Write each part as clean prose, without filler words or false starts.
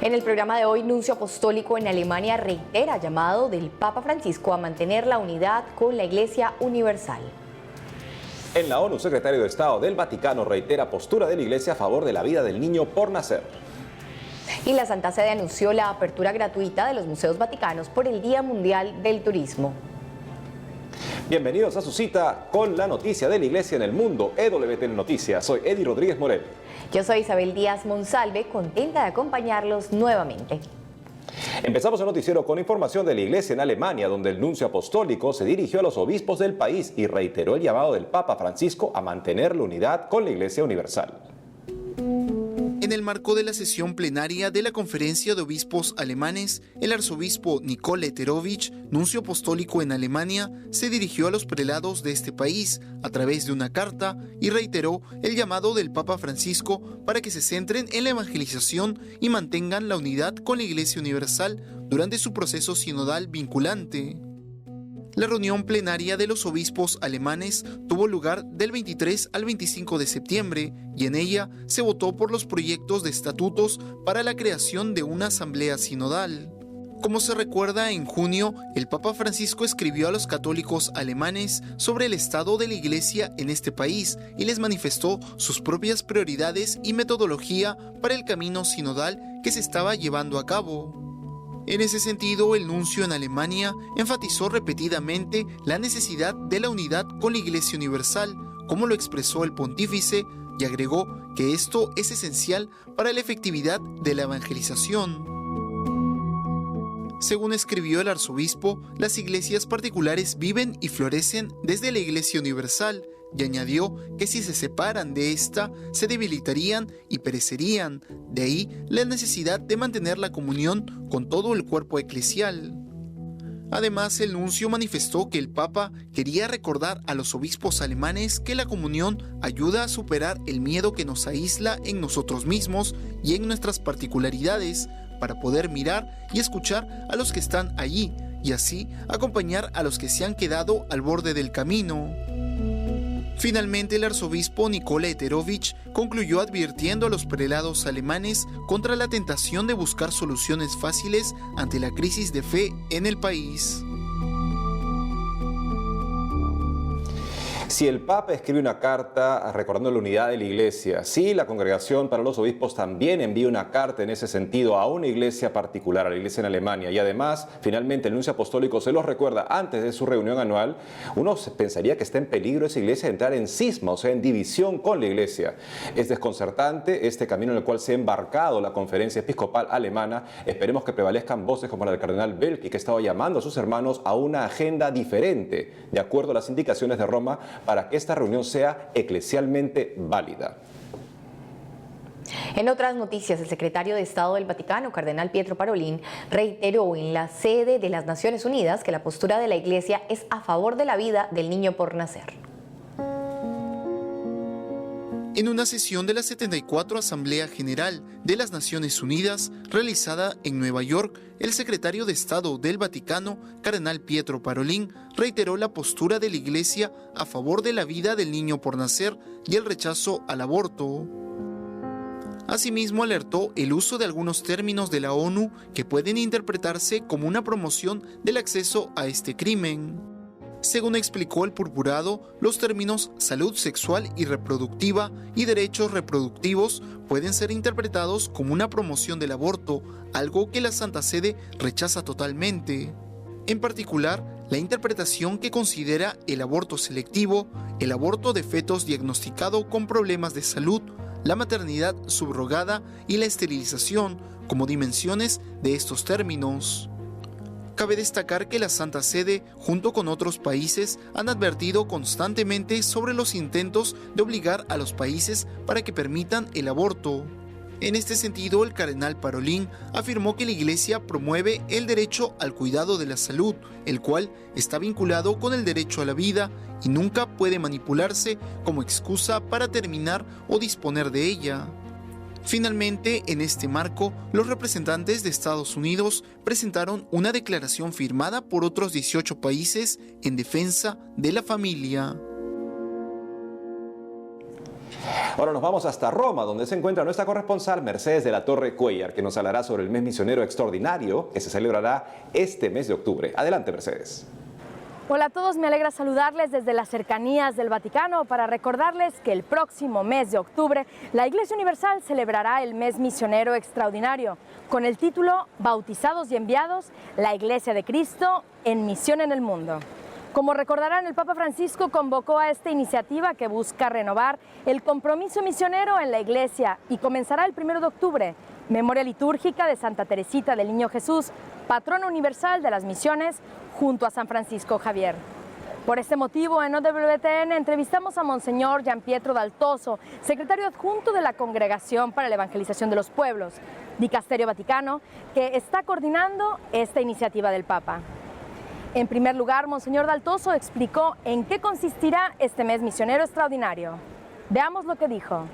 En el programa de hoy, Nuncio Apostólico en Alemania reitera llamado del Papa Francisco a mantener la unidad con la Iglesia Universal. En la ONU, secretario de Estado del Vaticano reitera postura de la Iglesia a favor de la vida del niño por nacer. Y la Santa Sede anunció la apertura gratuita de los museos vaticanos por el Día Mundial del Turismo. Bienvenidos a su cita con la noticia de la Iglesia en el mundo, EWTN Noticias. Soy Eddie Rodríguez Morel. Yo soy Isabel Díaz Monsalve, contenta de acompañarlos nuevamente. Empezamos el noticiero con información de la Iglesia en Alemania, donde el nuncio apostólico se dirigió a los obispos del país y reiteró el llamado del Papa Francisco a mantener la unidad con la Iglesia Universal. En el marco de la sesión plenaria de la Conferencia de Obispos Alemanes, el arzobispo Nicole Terovich, nuncio apostólico en Alemania, se dirigió a los prelados de este país a través de una carta y reiteró el llamado del Papa Francisco para que se centren en la evangelización y mantengan la unidad con la Iglesia Universal durante su proceso sinodal vinculante. La reunión plenaria de los obispos alemanes tuvo lugar del 23 al 25 de septiembre y en ella se votó por los proyectos de estatutos para la creación de una asamblea sinodal. Como se recuerda, en junio, el Papa Francisco escribió a los católicos alemanes sobre el estado de la Iglesia en este país y les manifestó sus propias prioridades y metodología para el camino sinodal que se estaba llevando a cabo. En ese sentido, el nuncio en Alemania enfatizó repetidamente la necesidad de la unidad con la Iglesia Universal, como lo expresó el pontífice, y agregó que esto es esencial para la efectividad de la evangelización. Según escribió el arzobispo, las iglesias particulares viven y florecen desde la Iglesia Universal, y añadió que si se separan de esta, se debilitarían y perecerían. De ahí la necesidad de mantener la comunión con todo el cuerpo eclesial. Además, el nuncio manifestó que el Papa quería recordar a los obispos alemanes que la comunión ayuda a superar el miedo que nos aísla en nosotros mismos y en nuestras particularidades, para poder mirar y escuchar a los que están allí y así acompañar a los que se han quedado al borde del camino. Finalmente, el arzobispo Nicole Terovich concluyó advirtiendo a los prelados alemanes contra la tentación de buscar soluciones fáciles ante la crisis de fe en el país. Si el Papa escribe una carta recordando la unidad de la Iglesia, si la Congregación para los Obispos también envía una carta en ese sentido a una iglesia particular, a la iglesia en Alemania, y además, finalmente, el nuncio apostólico se los recuerda antes de su reunión anual, uno pensaría que está en peligro esa iglesia de entrar en cisma, o sea, en división con la iglesia. Es desconcertante este camino en el cual se ha embarcado la Conferencia Episcopal Alemana. Esperemos que prevalezcan voces como la del cardenal Belki, que estaba llamando a sus hermanos a una agenda diferente, de acuerdo a las indicaciones de Roma, para que esta reunión sea eclesialmente válida. En otras noticias, el secretario de Estado del Vaticano, cardenal Pietro Parolin, reiteró en la sede de las Naciones Unidas que la postura de la Iglesia es a favor de la vida del niño por nacer. En una sesión de la 74 Asamblea General de las Naciones Unidas, realizada en Nueva York, el secretario de Estado del Vaticano, cardenal Pietro Parolin, reiteró la postura de la Iglesia a favor de la vida del niño por nacer y el rechazo al aborto. Asimismo, alertó el uso de algunos términos de la ONU que pueden interpretarse como una promoción del acceso a este crimen. Según explicó el purpurado, los términos salud sexual y reproductiva y derechos reproductivos pueden ser interpretados como una promoción del aborto, algo que la Santa Sede rechaza totalmente. En particular, la interpretación que considera el aborto selectivo, el aborto de fetos diagnosticado con problemas de salud, la maternidad subrogada y la esterilización como dimensiones de estos términos. Cabe destacar que la Santa Sede, junto con otros países, han advertido constantemente sobre los intentos de obligar a los países para que permitan el aborto. En este sentido, el cardenal Parolin afirmó que la Iglesia promueve el derecho al cuidado de la salud, el cual está vinculado con el derecho a la vida y nunca puede manipularse como excusa para terminar o disponer de ella. Finalmente, en este marco, los representantes de Estados Unidos presentaron una declaración firmada por otros 18 países en defensa de la familia. Ahora nos vamos hasta Roma, donde se encuentra nuestra corresponsal Mercedes de la Torre Cuellar, que nos hablará sobre el mes misionero extraordinario que se celebrará este mes de octubre. Adelante, Mercedes. Hola a todos, me alegra saludarles desde las cercanías del Vaticano para recordarles que el próximo mes de octubre la Iglesia Universal celebrará el mes misionero extraordinario con el título Bautizados y enviados, la Iglesia de Cristo en misión en el mundo. Como recordarán, el Papa Francisco convocó a esta iniciativa que busca renovar el compromiso misionero en la Iglesia y comenzará el 1 de octubre, memoria litúrgica de Santa Teresita del Niño Jesús, patrona universal de las misiones, junto a San Francisco Javier. Por este motivo, en OWTN entrevistamos a Monseñor Gianpietro Daltoso, secretario adjunto de la Congregación para la Evangelización de los Pueblos, Dicasterio Vaticano, que está coordinando esta iniciativa del Papa. En primer lugar, Monseñor Daltoso explicó en qué consistirá este mes misionero extraordinario. Veamos lo que dijo.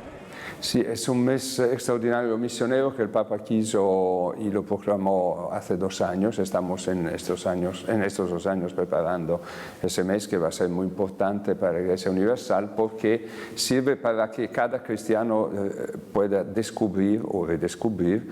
Sí, es un mes extraordinario misionero que el Papa quiso y lo proclamó hace 2 años. Estamos en estos 2 años preparando ese mes que va a ser muy importante para la Iglesia Universal porque sirve para que cada cristiano pueda descubrir o redescubrir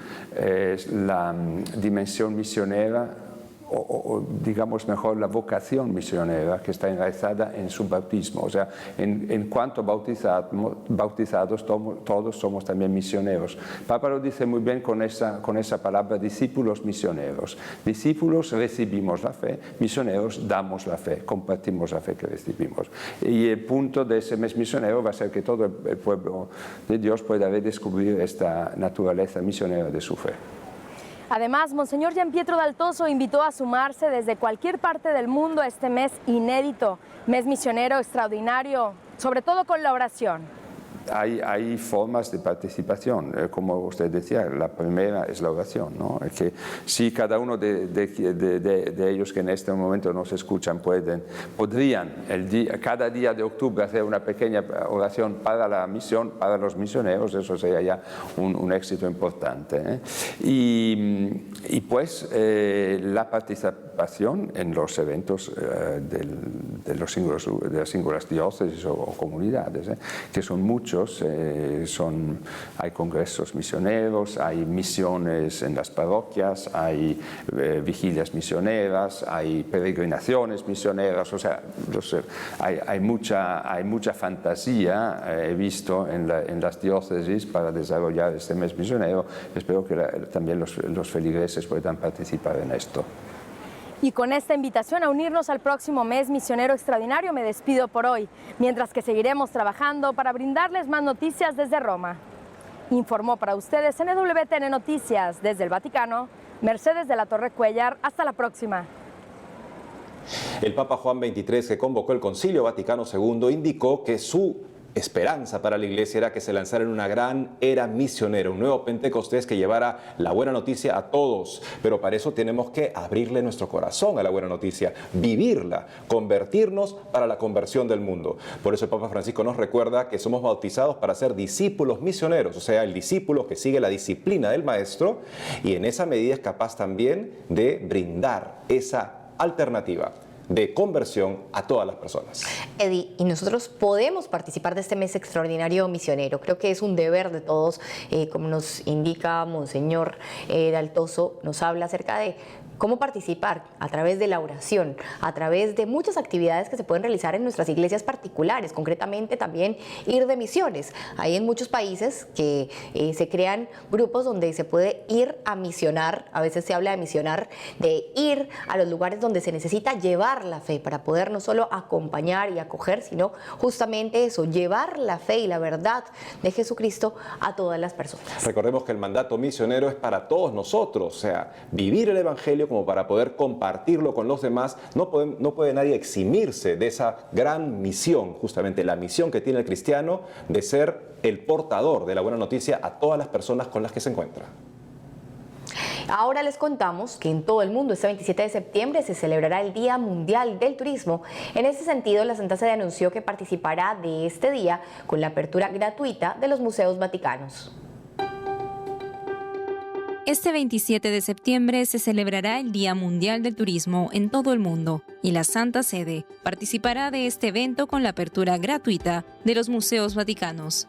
la dimensión misionera o digamos mejor la vocación misionera que está enraizada en su bautismo. O sea, en cuanto bautizados todos somos también misioneros. Papa lo dice muy bien con esa palabra discípulos misioneros. Discípulos recibimos la fe, misioneros damos la fe, compartimos la fe que recibimos. Y el punto de ese mes misionero va a ser que todo el pueblo de Dios pueda redescubrir esta naturaleza misionera de su fe. Además, Monseñor Gianpietro Daltoso invitó a sumarse desde cualquier parte del mundo a este mes inédito, mes misionero extraordinario, sobre todo con la oración. Hay formas de participación, como usted decía, la primera es la oración, ¿no? Que si cada uno de ellos que en este momento nos escuchan podrían cada día de octubre hacer una pequeña oración para la misión, para los misioneros, eso sería ya un éxito importante, ¿eh? Y pues la participación en los eventos de las singulares diócesis o comunidades, que son muchos. Hay congresos misioneros, hay misiones en las parroquias, hay vigilias misioneras, hay peregrinaciones misioneras, o sea, hay mucha fantasía, he visto en las diócesis para desarrollar este mes misionero. Espero que también los feligreses puedan participar en esto. Y con esta invitación a unirnos al próximo mes misionero extraordinario me despido por hoy, mientras que seguiremos trabajando para brindarles más noticias desde Roma. Informó para ustedes en WTN Noticias desde el Vaticano, Mercedes de la Torre Cuellar. Hasta la próxima. El Papa Juan XXIII, que convocó el Concilio Vaticano II, indicó que su esperanza para la Iglesia era que se lanzara en una gran era misionera, un nuevo Pentecostés que llevara la buena noticia a todos. Pero para eso tenemos que abrirle nuestro corazón a la buena noticia, vivirla, convertirnos para la conversión del mundo. Por eso el Papa Francisco nos recuerda que somos bautizados para ser discípulos misioneros, o sea, el discípulo que sigue la disciplina del Maestro y en esa medida es capaz también de brindar esa alternativa de conversión a todas las personas. Eddie, y nosotros podemos participar de este mes extraordinario misionero. Creo que es un deber de todos, como nos indica Monseñor Daltoso, nos habla acerca de cómo participar a través de la oración, a través de muchas actividades que se pueden realizar en nuestras iglesias particulares, concretamente también ir de misiones. Hay en muchos países que se crean grupos donde se puede ir a misionar, a veces se habla de misionar, de ir a los lugares donde se necesita llevar la fe para poder no solo acompañar y acoger, sino justamente eso, llevar la fe y la verdad de Jesucristo a todas las personas. Recordemos que el mandato misionero es para todos nosotros, o sea, vivir el Evangelio como para poder compartirlo con los demás. No puede nadie eximirse de esa gran misión, justamente la misión que tiene el cristiano de ser el portador de la buena noticia a todas las personas con las que se encuentra. Ahora les contamos que en todo el mundo este 27 de septiembre se celebrará el Día Mundial del Turismo. En ese sentido, la Santa Sede anunció que participará de este día con la apertura gratuita de los museos vaticanos. Este 27 de septiembre se celebrará el Día Mundial del Turismo en todo el mundo y la Santa Sede participará de este evento con la apertura gratuita de los museos vaticanos.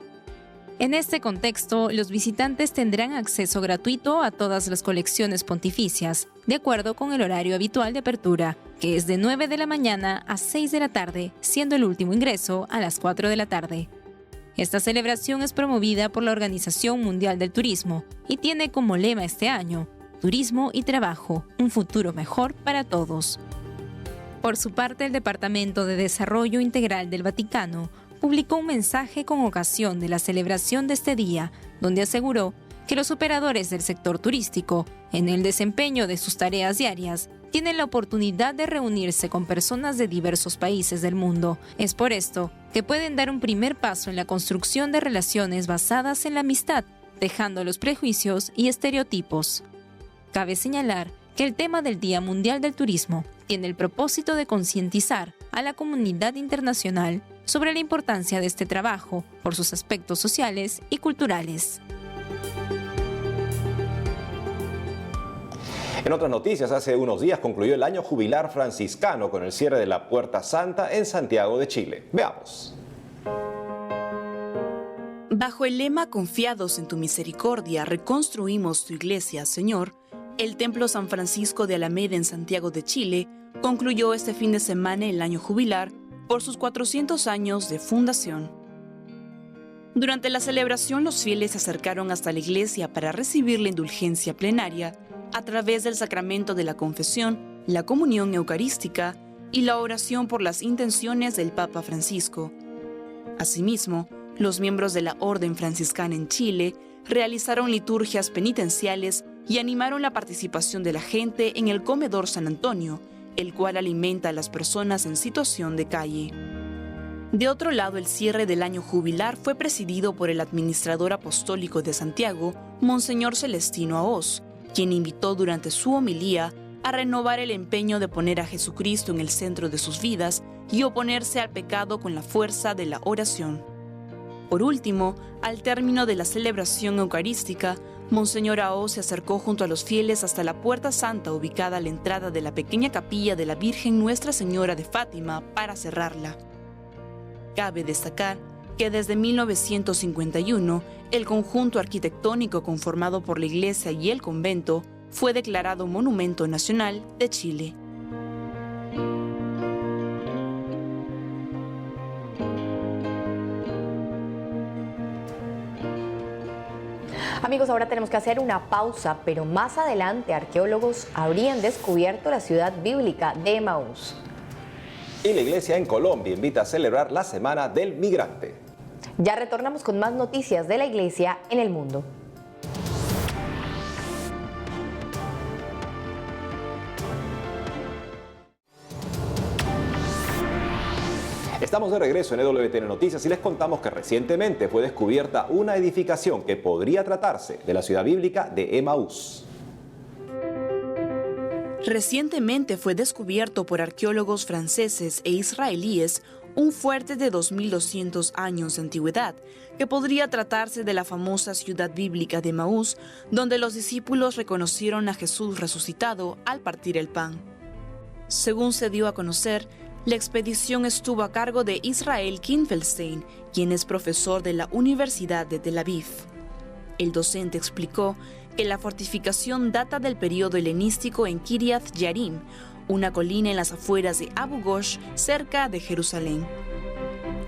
En este contexto, los visitantes tendrán acceso gratuito a todas las colecciones pontificias, de acuerdo con el horario habitual de apertura, que es de 9 de la mañana a 6 de la tarde, siendo el último ingreso a las 4 de la tarde. Esta celebración es promovida por la Organización Mundial del Turismo y tiene como lema este año: Turismo y trabajo, un futuro mejor para todos. Por su parte, el Departamento de Desarrollo Integral del Vaticano publicó un mensaje con ocasión de la celebración de este día, donde aseguró que los operadores del sector turístico, en el desempeño de sus tareas diarias, tienen la oportunidad de reunirse con personas de diversos países del mundo. Es por esto que pueden dar un primer paso en la construcción de relaciones basadas en la amistad, dejando los prejuicios y estereotipos. Cabe señalar que el tema del Día Mundial del Turismo tiene el propósito de concientizar a la comunidad internacional sobre la importancia de este trabajo por sus aspectos sociales y culturales. En otras noticias, hace unos días concluyó el año jubilar franciscano con el cierre de la Puerta Santa en Santiago de Chile. Veamos. Bajo el lema "Confiados en tu misericordia, reconstruimos tu iglesia, Señor", el Templo San Francisco de Alameda en Santiago de Chile concluyó este fin de semana el año jubilar por sus 400 años de fundación. Durante la celebración, los fieles se acercaron hasta la iglesia para recibir la indulgencia plenaria a través del sacramento de la confesión, la comunión eucarística y la oración por las intenciones del Papa Francisco. Asimismo, los miembros de la Orden Franciscana en Chile realizaron liturgias penitenciales y animaron la participación de la gente en el Comedor San Antonio, el cual alimenta a las personas en situación de calle. De otro lado, el cierre del año jubilar fue presidido por el administrador apostólico de Santiago, Monseñor Celestino Aoz, quien invitó durante su homilía a renovar el empeño de poner a Jesucristo en el centro de sus vidas y oponerse al pecado con la fuerza de la oración. Por último, al término de la celebración eucarística, Monseñor Aoz se acercó junto a los fieles hasta la Puerta Santa ubicada a la entrada de la pequeña capilla de la Virgen Nuestra Señora de Fátima para cerrarla. Cabe destacar que desde 1951, el conjunto arquitectónico conformado por la iglesia y el convento fue declarado Monumento Nacional de Chile. Amigos, ahora tenemos que hacer una pausa, pero más adelante arqueólogos habrían descubierto la ciudad bíblica de Emaús. Y la iglesia en Colombia invita a celebrar la Semana del Migrante. Ya retornamos con más noticias de la iglesia en el mundo. Estamos de regreso en EWTN Noticias y les contamos que recientemente fue descubierta una edificación que podría tratarse de la ciudad bíblica de Emaús. Recientemente fue descubierto por arqueólogos franceses e israelíes un fuerte de 2.200 años de antigüedad, que podría tratarse de la famosa ciudad bíblica de Emaús, donde los discípulos reconocieron a Jesús resucitado al partir el pan. Según se dio a conocer, la expedición estuvo a cargo de Israel Kinfelstein, quien es profesor de la Universidad de Tel Aviv. El docente explicó que la fortificación data del periodo helenístico en Kiryat Yarim, una colina en las afueras de Abu Ghosh, cerca de Jerusalén.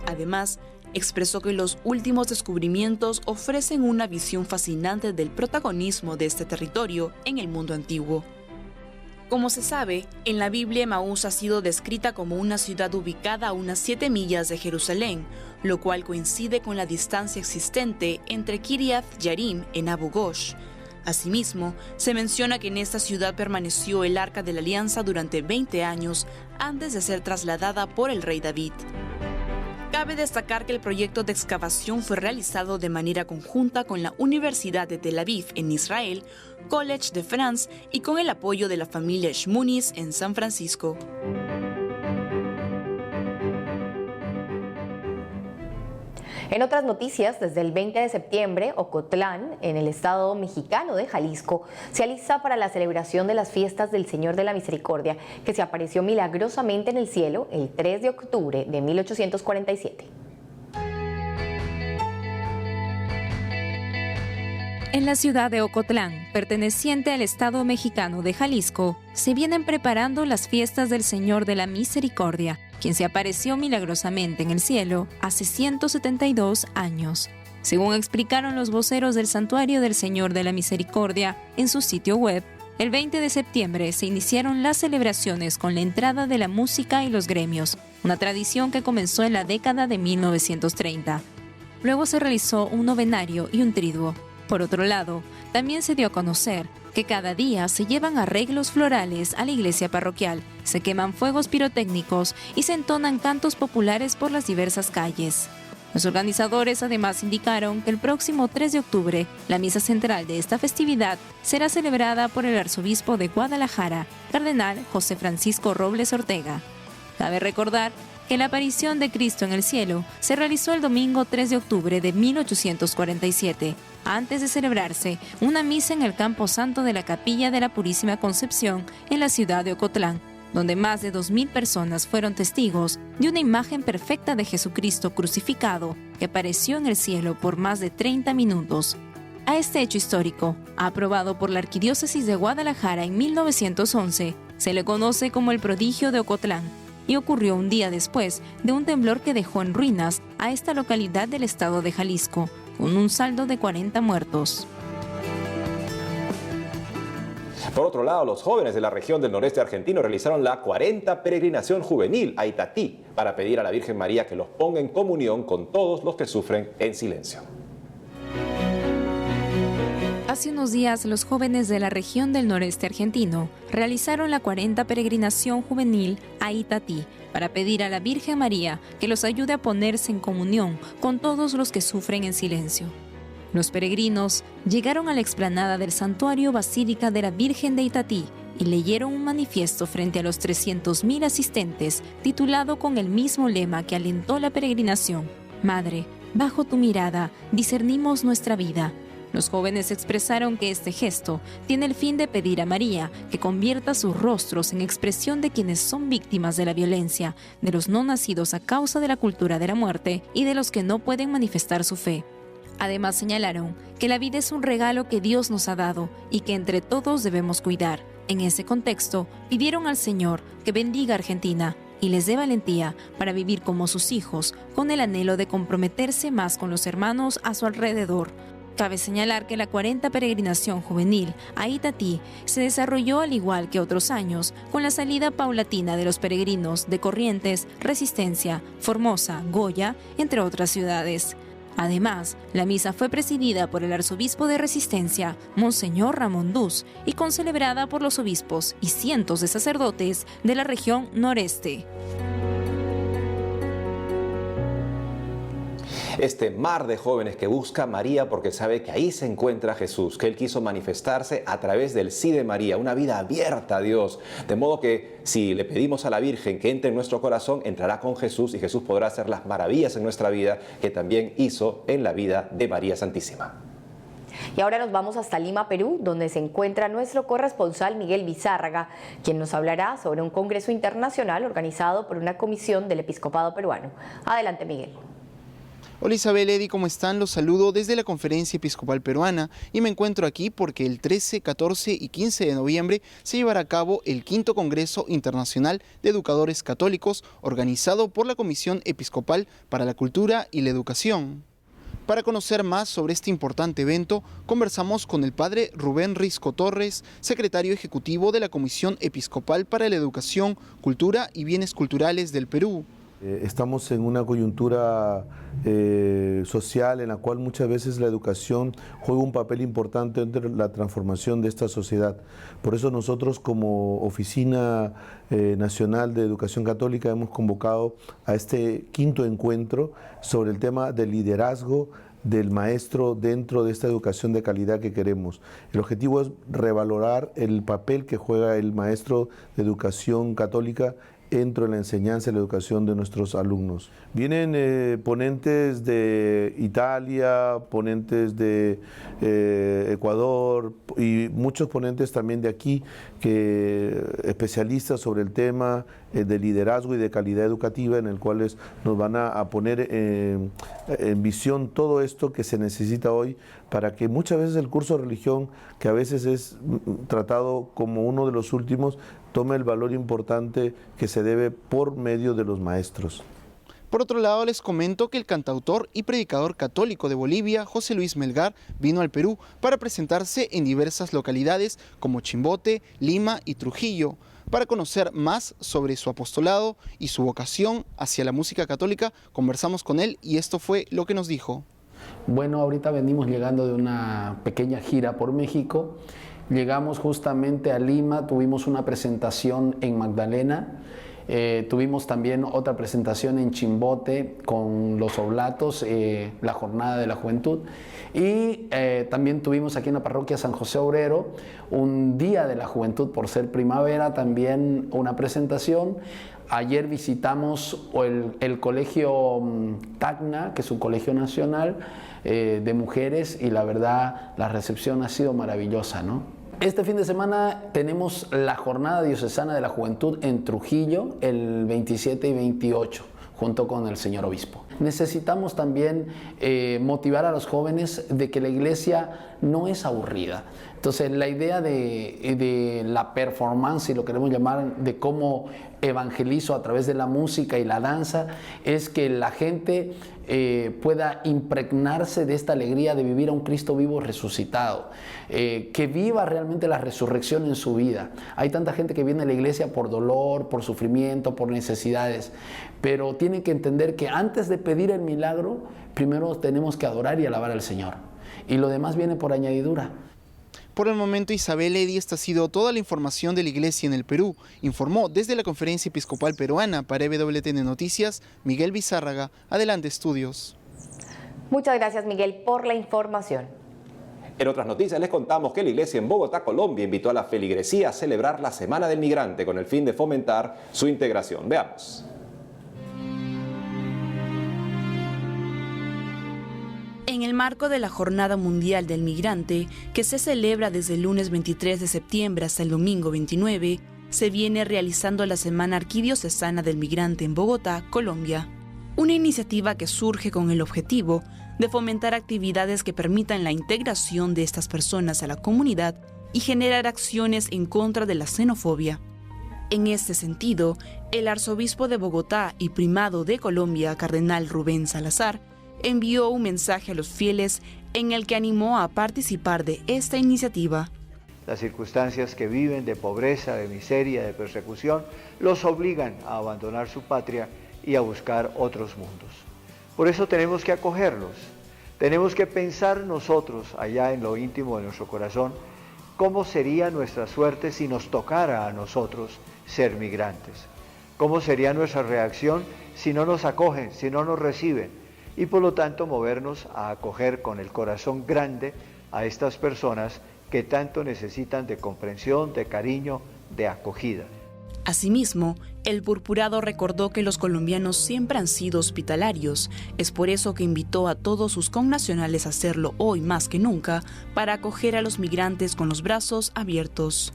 Además, expresó que los últimos descubrimientos ofrecen una visión fascinante del protagonismo de este territorio en el mundo antiguo. Como se sabe, en la Biblia Emaús ha sido descrita como una ciudad ubicada a unas 7 millas de Jerusalén, lo cual coincide con la distancia existente entre Kiryat Yarim en Abu Ghosh. Asimismo, se menciona que en esta ciudad permaneció el Arca de la Alianza durante 20 años antes de ser trasladada por el rey David. Cabe destacar que el proyecto de excavación fue realizado de manera conjunta con la Universidad de Tel Aviv en Israel, College de France y con el apoyo de la familia Shmunis en San Francisco. En otras noticias, desde el 20 de septiembre, Ocotlán, en el estado mexicano de Jalisco, se alista para la celebración de las fiestas del Señor de la Misericordia, que se apareció milagrosamente en el cielo el 3 de octubre de 1847. En la ciudad de Ocotlán, perteneciente al estado mexicano de Jalisco, se vienen preparando las fiestas del Señor de la Misericordia, quien se apareció milagrosamente en el cielo hace 172 años. Según explicaron los voceros del Santuario del Señor de la Misericordia en su sitio web, el 20 de septiembre se iniciaron las celebraciones con la entrada de la música y los gremios, una tradición que comenzó en la década de 1930. Luego se realizó un novenario y un triduo. Por otro lado, también se dio a conocer que cada día se llevan arreglos florales a la iglesia parroquial, se queman fuegos pirotécnicos y se entonan cantos populares por las diversas calles. Los organizadores además indicaron que el próximo 3 de octubre, la misa central de esta festividad será celebrada por el arzobispo de Guadalajara, cardenal José Francisco Robles Ortega. Cabe recordar que la aparición de Cristo en el cielo se realizó el domingo 3 de octubre de 1847, antes de celebrarse una misa en el Campo Santo de la Capilla de la Purísima Concepción en la ciudad de Ocotlán, donde más de 2,000 personas fueron testigos de una imagen perfecta de Jesucristo crucificado que apareció en el cielo por más de 30 minutos. A este hecho histórico, aprobado por la Arquidiócesis de Guadalajara en 1911, se le conoce como el prodigio de Ocotlán, y ocurrió un día después de un temblor que dejó en ruinas a esta localidad del estado de Jalisco, con un saldo de 40 muertos. Por otro lado, los jóvenes de la región del noreste argentino realizaron la 40 peregrinación juvenil a Itatí para pedir a la Virgen María que los ponga en comunión con todos los que sufren en silencio. Hace unos días, los jóvenes de la región del noreste argentino realizaron la 40 peregrinación juvenil a Itatí para pedir a la Virgen María que los ayude a ponerse en comunión con todos los que sufren en silencio. Los peregrinos llegaron a la explanada del Santuario Basílica de la Virgen de Itatí y leyeron un manifiesto frente a los 300,000 asistentes titulado con el mismo lema que alentó la peregrinación: Madre, bajo tu mirada discernimos nuestra vida. Los jóvenes expresaron que este gesto tiene el fin de pedir a María que convierta sus rostros en expresión de quienes son víctimas de la violencia, de los no nacidos a causa de la cultura de la muerte y de los que no pueden manifestar su fe. Además señalaron que la vida es un regalo que Dios nos ha dado y que entre todos debemos cuidar. En ese contexto, pidieron al Señor que bendiga a Argentina y les dé valentía para vivir como sus hijos, con el anhelo de comprometerse más con los hermanos a su alrededor. Cabe señalar que la 40 peregrinación juvenil a Itatí se desarrolló al igual que otros años, con la salida paulatina de los peregrinos de Corrientes, Resistencia, Formosa, Goya, entre otras ciudades. Además, la misa fue presidida por el arzobispo de Resistencia, Monseñor Ramón Duz, y concelebrada por los obispos y cientos de sacerdotes de la región noreste. Este mar de jóvenes que busca a María porque sabe que ahí se encuentra Jesús, que Él quiso manifestarse a través del sí de María, una vida abierta a Dios. De modo que si le pedimos a la Virgen que entre en nuestro corazón, entrará con Jesús y Jesús podrá hacer las maravillas en nuestra vida que también hizo en la vida de María Santísima. Y ahora nos vamos hasta Lima, Perú, donde se encuentra nuestro corresponsal Miguel Bizárraga, quien nos hablará sobre un congreso internacional organizado por una comisión del Episcopado peruano. Adelante, Miguel. Hola Isabel, Eddie, ¿cómo están? Los saludo desde la Conferencia Episcopal Peruana y me encuentro aquí porque el 13, 14 y 15 de noviembre se llevará a cabo el 5º Congreso Internacional de Educadores Católicos organizado por la Comisión Episcopal para la Cultura y la Educación. Para conocer más sobre este importante evento, conversamos con el padre Rubén Risco Torres, secretario ejecutivo de la Comisión Episcopal para la Educación, Cultura y Bienes Culturales del Perú. Estamos en una coyuntura social en la cual muchas veces la educación juega un papel importante en la transformación de esta sociedad. Por eso nosotros como Oficina Nacional de Educación Católica hemos convocado a este 5º encuentro sobre el tema del liderazgo del maestro dentro de esta educación de calidad que queremos. El objetivo es revalorar el papel que juega el maestro de educación católica entro en la enseñanza y la educación de nuestros alumnos. Vienen ponentes de Italia, ponentes de Ecuador y muchos ponentes también de aquí, especialistas sobre el tema de liderazgo y de calidad educativa, en el cual nos van a poner en visión todo esto que se necesita hoy para que muchas veces el curso de religión, que a veces es tratado como uno de los últimos, tome el valor importante que se debe por medio de los maestros. Por otro lado, les comento que el cantautor y predicador católico de Bolivia, José Luis Melgar, vino al Perú para presentarse en diversas localidades como Chimbote, Lima y Trujillo. Para conocer más sobre su apostolado y su vocación hacia la música católica, conversamos con él y esto fue lo que nos dijo. Bueno, ahorita venimos llegando de una pequeña gira por México. Llegamos justamente a Lima, tuvimos una presentación en Magdalena, tuvimos también otra presentación en Chimbote con los Oblatos, la Jornada de la Juventud, y también tuvimos aquí en la parroquia San José Obrero un Día de la Juventud por ser primavera, también una presentación. Ayer visitamos el colegio Tacna, que es un colegio nacional de mujeres, y la verdad la recepción ha sido maravillosa, ¿no? Este fin de semana tenemos la Jornada Diocesana de la Juventud en Trujillo, el 27 y 28, junto con el señor obispo. Necesitamos también motivar a los jóvenes de que la iglesia no es aburrida. Entonces, la idea de la performance, si lo queremos llamar, de cómo evangelizo a través de la música y la danza, es que la gente pueda impregnarse de esta alegría de vivir a un Cristo vivo resucitado, que viva realmente la resurrección en su vida. Hay tanta gente que viene a la iglesia por dolor, por sufrimiento, por necesidades, pero tienen que entender que antes de pedir el milagro, primero tenemos que adorar y alabar al Señor, y lo demás viene por añadidura. Por el momento, Isabel Eddy, esta ha sido toda la información de la Iglesia en el Perú. Informó desde la Conferencia Episcopal Peruana para EWTN Noticias, Miguel Bizárraga. Adelante, estudios. Muchas gracias, Miguel, por la información. En otras noticias les contamos que la iglesia en Bogotá, Colombia, invitó a la feligresía a celebrar la Semana del Migrante con el fin de fomentar su integración. Veamos. En el marco de la Jornada Mundial del Migrante, que se celebra desde el lunes 23 de septiembre hasta el domingo 29, se viene realizando la Semana Arquidiocesana del Migrante en Bogotá, Colombia. Una iniciativa que surge con el objetivo de fomentar actividades que permitan la integración de estas personas a la comunidad y generar acciones en contra de la xenofobia. En este sentido, el arzobispo de Bogotá y primado de Colombia, cardenal Rubén Salazar, envió un mensaje a los fieles en el que animó a participar de esta iniciativa. Las circunstancias que viven de pobreza, de miseria, de persecución, los obligan a abandonar su patria y a buscar otros mundos. Por eso tenemos que acogerlos, tenemos que pensar nosotros allá en lo íntimo de nuestro corazón, cómo sería nuestra suerte si nos tocara a nosotros ser migrantes, cómo sería nuestra reacción si no nos acogen, si no nos reciben, y por lo tanto movernos a acoger con el corazón grande a estas personas que tanto necesitan de comprensión, de cariño, de acogida. Asimismo, el purpurado recordó que los colombianos siempre han sido hospitalarios. Es por eso que invitó a todos sus connacionales a hacerlo hoy más que nunca para acoger a los migrantes con los brazos abiertos.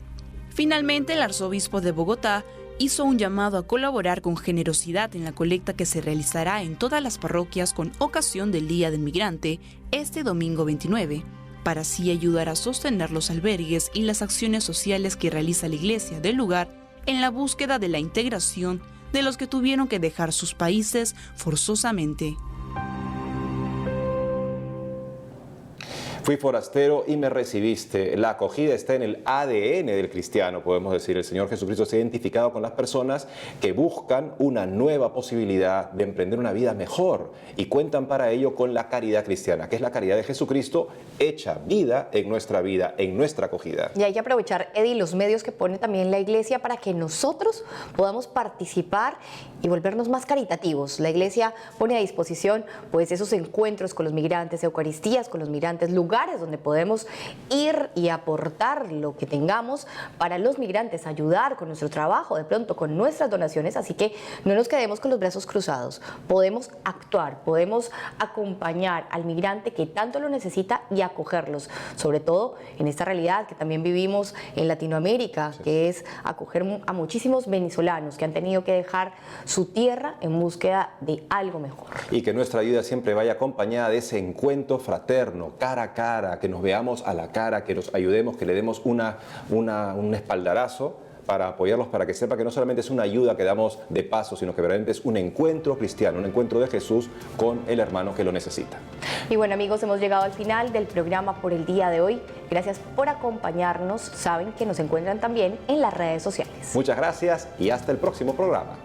Finalmente, el arzobispo de Bogotá hizo un llamado a colaborar con generosidad en la colecta que se realizará en todas las parroquias con ocasión del Día del Migrante este domingo 29, para así ayudar a sostener los albergues y las acciones sociales que realiza la iglesia del lugar en la búsqueda de la integración de los que tuvieron que dejar sus países forzosamente. Fui forastero y me recibiste. La acogida está en el ADN del cristiano, podemos decir. El Señor Jesucristo se ha identificado con las personas que buscan una nueva posibilidad de emprender una vida mejor y cuentan para ello con la caridad cristiana, que es la caridad de Jesucristo hecha vida, en nuestra acogida. Y hay que aprovechar, Eddy, los medios que pone también la iglesia para que nosotros podamos participar y volvernos más caritativos. La iglesia pone a disposición pues esos encuentros con los migrantes, eucaristías con los migrantes, lugares lugares donde podemos ir y aportar lo que tengamos para los migrantes, ayudar con nuestro trabajo, de pronto con nuestras donaciones, así que no nos quedemos con los brazos cruzados. Podemos actuar, podemos acompañar al migrante que tanto lo necesita y acogerlos, sobre todo en esta realidad que también vivimos en Latinoamérica, que es acoger a muchísimos venezolanos que han tenido que dejar su tierra en búsqueda de algo mejor. Y que nuestra ayuda siempre vaya acompañada de ese encuentro fraterno, cara a cara, que nos veamos a la cara, que nos ayudemos, que le demos un espaldarazo para apoyarlos, para que sepa que no solamente es una ayuda que damos de paso, sino que realmente es un encuentro cristiano, un encuentro de Jesús con el hermano que lo necesita. Y bueno, amigos, hemos llegado al final del programa por el día de hoy. Gracias por acompañarnos. Saben que nos encuentran también en las redes sociales. Muchas gracias y hasta el próximo programa.